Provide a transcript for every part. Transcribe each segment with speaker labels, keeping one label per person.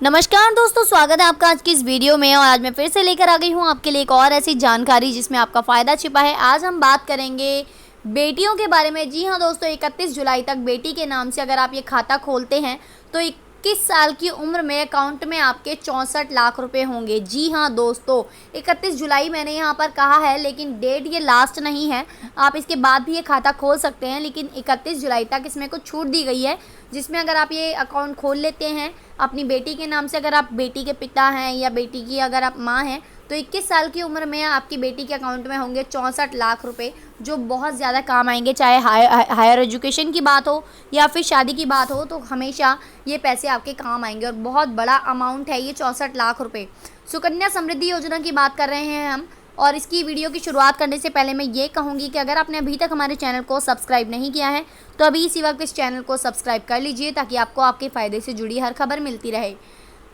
Speaker 1: नमस्कार दोस्तों, स्वागत है आपका आज की इस वीडियो में। और आज मैं फिर से लेकर आ गई हूँ आपके लिए एक और ऐसी जानकारी जिसमें आपका फ़ायदा छिपा है। आज हम बात करेंगे बेटियों के बारे में। जी हाँ दोस्तों, 31 जुलाई तक बेटी के नाम से अगर आप ये खाता खोलते हैं तो 21 साल की उम्र में अकाउंट में आपके 64 लाख रुपए होंगे। जी हाँ दोस्तों, 31 जुलाई मैंने यहाँ पर कहा है, लेकिन डेट ये लास्ट नहीं है। आप इसके बाद भी ये खाता खोल सकते हैं, लेकिन 31 जुलाई तक इसमें कुछ छूट दी गई है, जिसमें अगर आप ये अकाउंट खोल लेते हैं अपनी बेटी के नाम से, अगर आप बेटी के पिता हैं या बेटी की अगर आप माँ हैं, तो 21 साल की उम्र में आपकी बेटी के अकाउंट में होंगे 64 लाख रुपए, जो बहुत ज़्यादा काम आएंगे। चाहे हायर एजुकेशन की बात हो या फिर शादी की बात हो, तो हमेशा ये पैसे आपके काम आएंगे। और बहुत बड़ा अमाउंट है ये 64 लाख रुपए। सुकन्या समृद्धि योजना की बात कर रहे हैं हम। और इसकी वीडियो की शुरुआत करने से पहले मैं ये कहूँगी कि अगर आपने अभी तक हमारे चैनल को सब्सक्राइब नहीं किया है तो अभी इसी वक्त इस चैनल को सब्सक्राइब कर लीजिए, ताकि आपको आपके फ़ायदे से जुड़ी हर खबर मिलती रहे।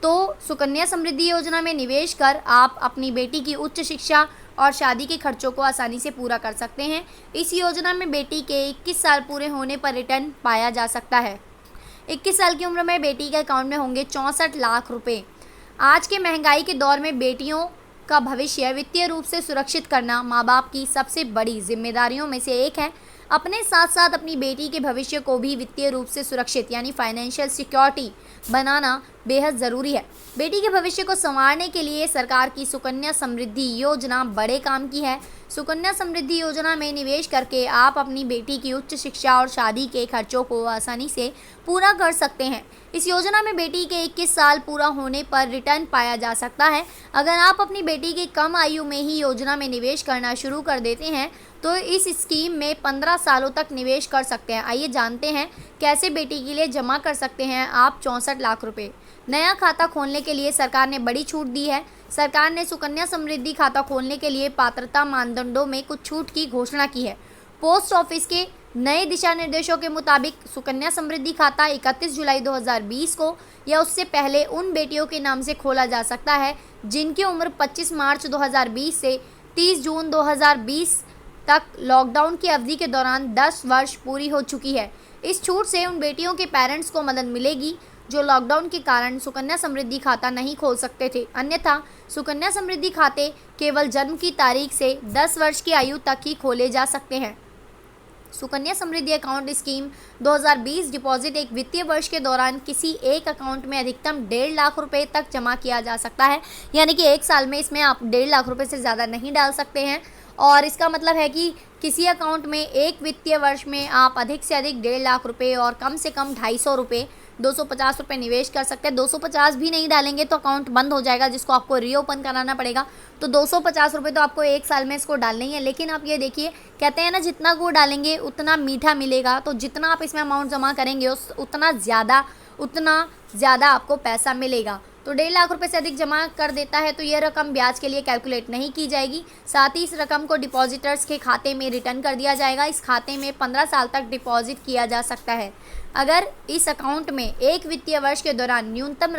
Speaker 1: तो सुकन्या समृद्धि योजना में निवेश कर आप अपनी बेटी की उच्च शिक्षा और शादी के खर्चों को आसानी से पूरा कर सकते हैं। इस योजना में बेटी के 21 साल पूरे होने पर रिटर्न पाया जा सकता है। 21 साल की उम्र में बेटी के अकाउंट में होंगे 64 लाख रुपए। आज के महंगाई के दौर में बेटियों का भविष्य वित्तीय रूप से सुरक्षित करना माँ बाप की सबसे बड़ी जिम्मेदारियों में से एक है। अपने साथ साथ अपनी बेटी के भविष्य को भी वित्तीय रूप से सुरक्षित यानी फाइनेंशियल सिक्योरिटी बनाना बेहद ज़रूरी है। बेटी के भविष्य को संवारने के लिए सरकार की सुकन्या समृद्धि योजना बड़े काम की है। सुकन्या समृद्धि योजना में निवेश करके आप अपनी बेटी की उच्च शिक्षा और शादी के खर्चों को आसानी से पूरा कर सकते हैं। इस योजना में बेटी के 21 साल पूरा होने पर रिटर्न पाया जा सकता है। अगर आप अपनी बेटी की कम आयु में ही योजना में निवेश करना शुरू कर देते हैं तो इस स्कीम में 15 सालों तक निवेश कर सकते हैं। आइए जानते हैं कैसे बेटी के लिए जमा कर सकते हैं आप 64 लाख रुपए। नया खाता खोलने के लिए सरकार ने बड़ी छूट दी है। सरकार ने सुकन्या समृद्धि खाता खोलने के लिए पात्रता मानदंडों में कुछ छूट की घोषणा की है। पोस्ट ऑफिस के नए दिशा निर्देशों के मुताबिक सुकन्या समृद्धि खाता 31 जुलाई 2020 को या उससे पहले उन बेटियों के नाम से खोला जा सकता है जिनकी उम्र 25 मार्च 2020 से 30 जून 2020 तक लॉकडाउन की अवधि के दौरान 10 वर्ष पूरी हो चुकी है। इस छूट से उन बेटियों के पेरेंट्स को मदद मिलेगी जो लॉकडाउन के कारण सुकन्या समृद्धि खाता नहीं खोल सकते थे। अन्यथा सुकन्या समृद्धि खाते केवल जन्म की तारीख से 10 वर्ष की आयु तक ही खोले जा सकते हैं। Sukanya Samriddhi account scheme 2020 deposit एक वित्तीय वर्ष के दौरान किसी एक अकाउंट में अधिकतम 1.5 लाख रुपए तक जमा किया जा सकता है। यानी कि एक साल में इसमें आप 1.5 लाख रुपए से ज़्यादा नहीं डाल सकते हैं। और इसका मतलब है कि किसी अकाउंट में एक वित्तीय वर्ष में आप अधिक से अधिक 1.5 लाख रुपए और कम से कम 250 रुपये 250 रुपये निवेश कर सकते हैं। 250 भी नहीं डालेंगे तो अकाउंट बंद हो जाएगा, जिसको आपको रीओपन कराना पड़ेगा। तो 250 रुपये तो आपको एक साल में इसको डालने ही है। लेकिन आप ये देखिए, कहते हैं ना, जितना गुड़ डालेंगे उतना मीठा मिलेगा। तो जितना आप इसमें अमाउंट जमा करेंगे उतना ज़्यादा आपको पैसा मिलेगा। तो 1.5 लाख रुपए से अधिक जमा कर देता है तो यह रकम ब्याज के लिए कैलकुलेट नहीं की जाएगी। साथ ही इस रकम को डिपॉजिटर्स के खाते में रिटर्न कर दिया जाएगा। इस खाते में 15 साल तक डिपॉजिट किया जा सकता है। अगर इस अकाउंट में एक वित्तीय वर्ष के दौरान न्यूनतम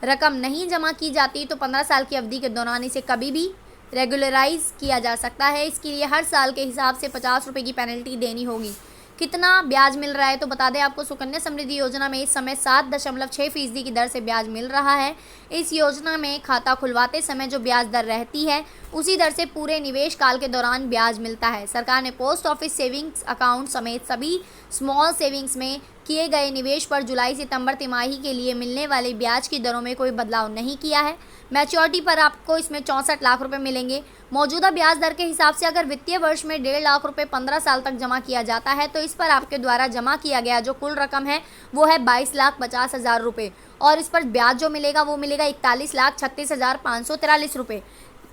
Speaker 1: रकम नहीं जमा की जाती तो 15 साल की अवधि के दौरान इसे कभी भी रेगुलराइज किया जा सकता है। इसके लिए हर साल के हिसाब से 50 रुपये की पेनल्टी देनी होगी। कितना ब्याज मिल रहा है तो बता दें आपको, सुकन्या समृद्धि योजना में इस समय 7.6% की दर से ब्याज मिल रहा है। इस योजना में खाता खुलवाते समय जो ब्याज दर रहती है उसी दर से पूरे निवेश काल के दौरान ब्याज मिलता है। सरकार ने पोस्ट ऑफिस सेविंग्स अकाउंट समेत सभी स्मॉल सेविंग्स में किए गए निवेश पर जुलाई सितंबर तिमाही के लिए मिलने वाले ब्याज की दरों में कोई बदलाव नहीं किया है। मैच्योरिटी पर आपको इसमें 64 लाख रुपए मिलेंगे। मौजूदा ब्याज दर के हिसाब से अगर वित्तीय वर्ष में 1.5 लाख रुपए 15 साल तक जमा किया जाता है तो इस पर आपके द्वारा जमा किया गया जो कुल रकम है वो है 22,50,000 रुपये। और इस पर ब्याज जो मिलेगा वो मिलेगा 41,36,543 रुपये।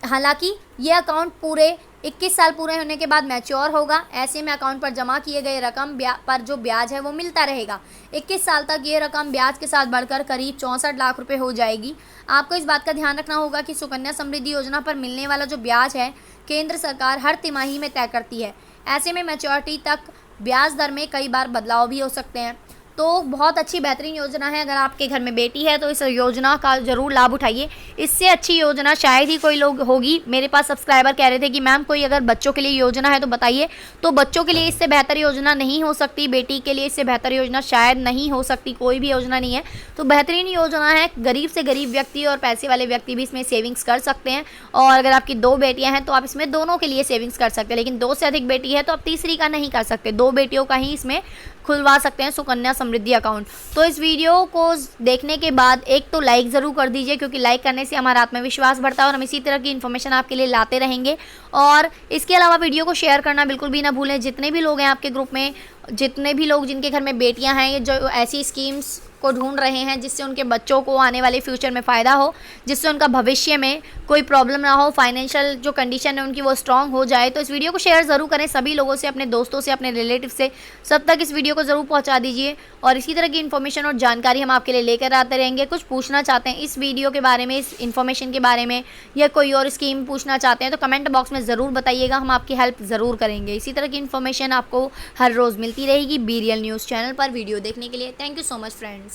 Speaker 1: हालांकि ये अकाउंट पूरे 21 साल पूरे होने के बाद मैच्योर होगा। ऐसे में अकाउंट पर जमा किए गए रकम पर जो ब्याज है वो मिलता रहेगा। 21 साल तक ये रकम ब्याज के साथ बढ़कर करीब 64 लाख रुपए हो जाएगी। आपको इस बात का ध्यान रखना होगा कि सुकन्या समृद्धि योजना पर मिलने वाला जो ब्याज है केंद्र सरकार हर तिमाही में तय करती है। ऐसे में मैच्योरिटी तक ब्याज दर में कई बार बदलाव भी हो सकते हैं। तो बहुत अच्छी बेहतरीन योजना है। अगर आपके घर में बेटी है तो इस योजना का ज़रूर लाभ उठाइए। इससे अच्छी योजना शायद ही कोई लोग होगी। मेरे पास सब्सक्राइबर कह रहे थे कि मैम कोई अगर बच्चों के लिए योजना है तो बताइए। तो बच्चों के लिए इससे बेहतर योजना नहीं हो सकती, बेटी के लिए इससे बेहतर योजना शायद नहीं हो सकती, कोई भी योजना नहीं है। तो बेहतरीन योजना है। गरीब से गरीब व्यक्ति और पैसे वाले व्यक्ति भी इसमें सेविंग्स कर सकते हैं। और अगर आपकी 2 बेटियां हैं तो आप इसमें दोनों के लिए सेविंग्स कर सकते हैं। लेकिन 2 से अधिक बेटी है तो आप तीसरी का नहीं कर सकते, 2 बेटियों का ही इसमें खुलवा सकते हैं सुकन्या समृद्धि अकाउंट। तो इस वीडियो को देखने के बाद एक तो लाइक ज़रूर कर दीजिए, क्योंकि लाइक करने से हमारा आत्मविश्वास बढ़ता है और हम इसी तरह की इन्फॉर्मेशन आपके लिए लाते रहेंगे। और इसके अलावा वीडियो को शेयर करना बिल्कुल भी ना भूलें। जितने भी लोग हैं आपके ग्रुप में, जितने भी लोग जिनके घर में बेटियां हैं, ये जो ऐसी स्कीम्स को ढूंढ रहे हैं जिससे उनके बच्चों को आने वाले फ्यूचर में फ़ायदा हो, जिससे उनका भविष्य में कोई प्रॉब्लम ना हो, फाइनेंशियल जो कंडीशन है उनकी वो स्ट्रांग हो जाए, तो इस वीडियो को शेयर ज़रूर करें सभी लोगों से, अपने दोस्तों से, अपने रिलेटिव से, सब तक इस वीडियो को ज़रूर पहुंचा दीजिए। और इसी तरह की इन्फॉर्मेशन और जानकारी हम आपके लिए लेकर आते रहेंगे। कुछ पूछना चाहते हैं इस वीडियो के बारे में, इस इन्फॉर्मेशन के बारे में, या कोई और स्कीम पूछना चाहते हैं तो कमेंट बॉक्स में ज़रूर बताइएगा, हम आपकी हेल्प ज़रूर करेंगे। इसी तरह की इन्फॉर्मेशन आपको हर रोज़ मिलती रहेगी बी रियल न्यूज़ चैनल पर। वीडियो देखने के लिए thank you so much friends.